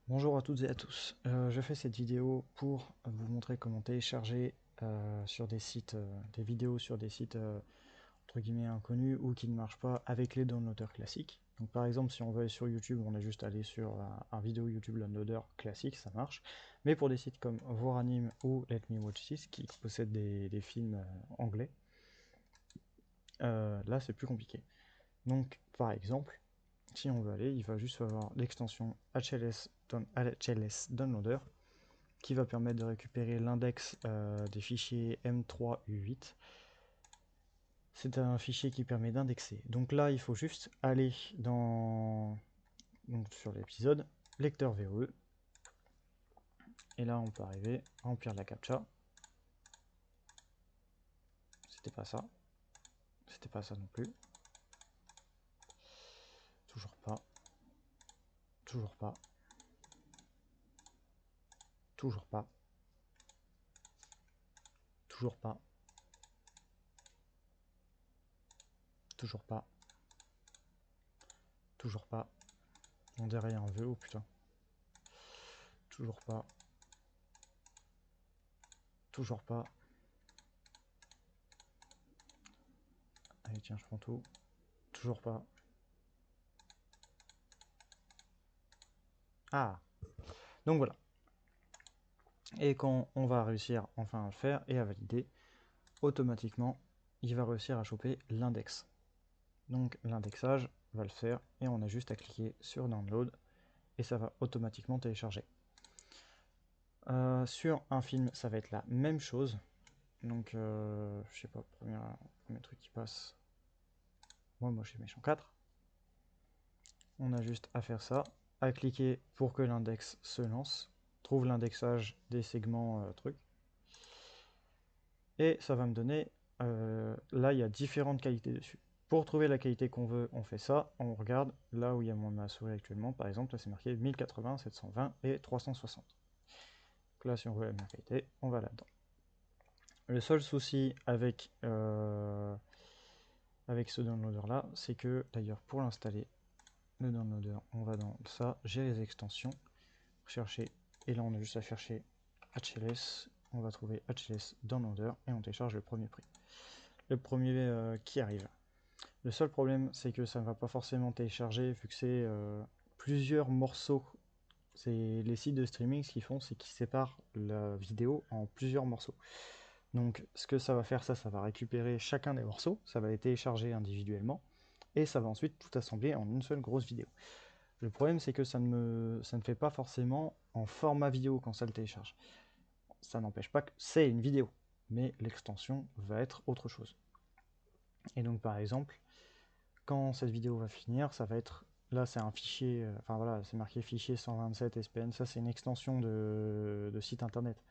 Bonjour à toutes et à tous. Je fais cette vidéo pour vous montrer comment télécharger sur des sites, des vidéos sur des sites entre guillemets inconnus ou qui ne marchent pas avec les downloaders classiques. Donc par exemple, si on veut aller sur YouTube, on a juste à aller sur un vidéo YouTube downloader classique, ça marche. Mais pour des sites comme Voranime ou Let Me Watch This qui possèdent des films anglais, là c'est plus compliqué. Donc par exemple, si on veut aller, il va juste avoir l'extension HLS Downloader qui va permettre de récupérer l'index des fichiers M3U8. C'est un fichier qui permet d'indexer. Donc là, il faut juste aller sur l'épisode, lecteur VOE. Et là, on peut arriver, remplir la captcha. C'était pas ça. C'était pas ça non plus. Toujours pas. Toujours pas. Toujours pas. Toujours pas. Toujours pas. Toujours pas. On derrière un VO, putain. Toujours pas. Toujours pas. Allez, tiens, je prends tout. Toujours pas. Ah! Donc voilà. Et quand on va réussir enfin à le faire et à valider, automatiquement, il va réussir à choper l'index. Donc l'indexage va le faire et on a juste à cliquer sur Download et ça va automatiquement télécharger. Sur un film, ça va être la même chose. Donc, je sais pas, premier truc qui passe. Moi, je suis méchant 4. On a juste à faire ça, à cliquer pour que l'index se lance, trouve l'indexage des segments trucs. Et ça va me donner, là il y a différentes qualités dessus. Pour trouver la qualité qu'on veut, on fait ça, on regarde là où il y a ma souris actuellement, par exemple, là c'est marqué 1080, 720 et 360. Donc là si on veut la meilleure qualité, on va là-dedans. Le seul souci avec ce downloader là, c'est que d'ailleurs pour l'installer, le downloader, on va dans ça, j'ai les extensions, rechercher, et là on a juste à chercher HLS, on va trouver HLS Downloader et on télécharge le premier prix. Le premier qui arrive. Le seul problème, c'est que ça ne va pas forcément télécharger, vu que c'est plusieurs morceaux. C'est les sites de streaming, ce qu'ils font, c'est qu'ils séparent la vidéo en plusieurs morceaux. Donc, ce que ça va faire, ça va récupérer chacun des morceaux, ça va les télécharger individuellement, et ça va ensuite tout assembler en une seule grosse vidéo. Le problème, c'est que ça ne fait pas forcément en format vidéo quand ça le télécharge. Ça n'empêche pas que c'est une vidéo, mais l'extension va être autre chose. Et donc, par exemple, quand cette vidéo va finir, ça va être, là c'est un fichier, enfin voilà, c'est marqué fichier 127 SPN, ça c'est une extension de site internet.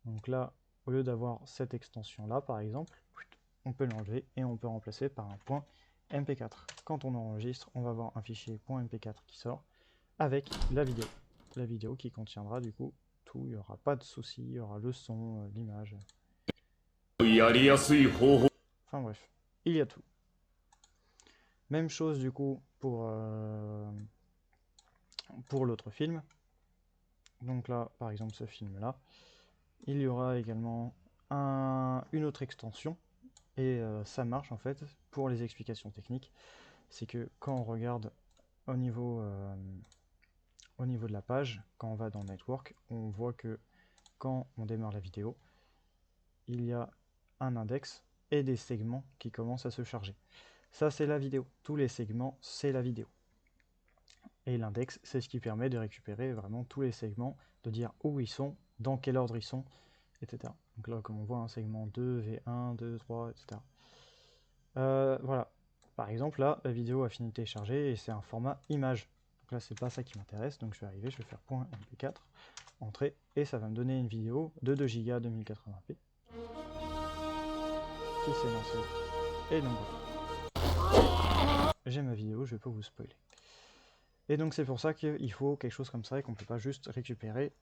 Donc là, au lieu d'avoir cette extension là par exemple, on peut l'enlever et on peut remplacer par un point MP4. Quand on enregistre, on va avoir un fichier .mp4 qui sort avec la vidéo. La vidéo qui contiendra du coup tout, il n'y aura pas de souci, il y aura le son, l'image. Enfin bref, il y a tout. Même chose du coup pour l'autre film. Donc là, par exemple, ce film-là, il y aura également une autre extension. Et ça marche en fait pour les explications techniques. C'est que quand on regarde au niveau de la page, quand on va dans Network, on voit que quand on démarre la vidéo, il y a un index et des segments qui commencent à se charger. Ça, c'est la vidéo. Tous les segments, c'est la vidéo. Et l'index, c'est ce qui permet de récupérer vraiment tous les segments, de dire où ils sont, dans quel ordre ils sont, etc. Donc là, comme on voit, un segment 2, V1, 2, 3, etc. Voilà. Par exemple, là, la vidéo a fini de télécharger et c'est un format image. Donc là, c'est pas ça qui m'intéresse. Donc je vais arriver, je vais faire .mp4, entrée, et ça va me donner une vidéo de 2 Go 2080p qui s'est lancée. Et donc voilà. J'ai ma vidéo, je vais pas vous spoiler. Et donc c'est pour ça qu'il faut quelque chose comme ça et qu'on ne peut pas juste récupérer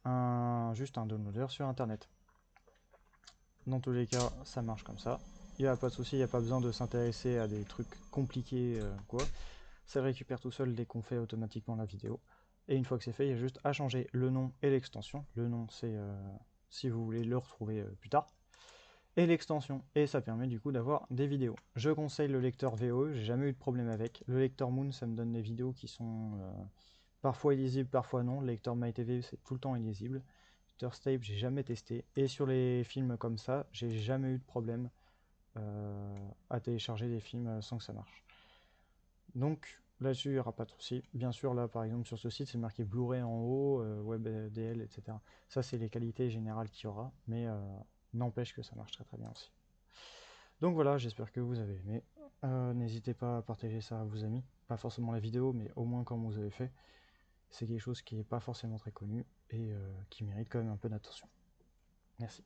juste un downloader sur internet. Dans tous les cas, ça marche comme ça. Il n'y a pas de souci, il n'y a pas besoin de s'intéresser à des trucs compliqués quoi. Ça récupère tout seul dès qu'on fait automatiquement la vidéo. Et une fois que c'est fait, il y a juste à changer le nom et l'extension. Le nom, c'est si vous voulez le retrouver plus tard. Et l'extension. Et ça permet du coup d'avoir des vidéos. Je conseille le lecteur VOE, j'ai jamais eu de problème avec. Le lecteur Moon, ça me donne des vidéos qui sont parfois illisibles, parfois non. Le lecteur MyTV, c'est tout le temps illisible. Le lecteur Stable, j'ai jamais testé. Et sur les films comme ça, j'ai jamais eu de problème à télécharger des films sans que ça marche. Donc là-dessus, il n'y aura pas de souci. Bien sûr, là, par exemple, sur ce site, c'est marqué Blu-ray en haut, WebDL, etc. Ça, c'est les qualités générales qu'il y aura, mais n'empêche que ça marche très très bien aussi. Donc voilà, j'espère que vous avez aimé. N'hésitez pas à partager ça à vos amis. Pas forcément la vidéo, mais au moins comme vous avez fait. C'est quelque chose qui n'est pas forcément très connu et qui mérite quand même un peu d'attention. Merci.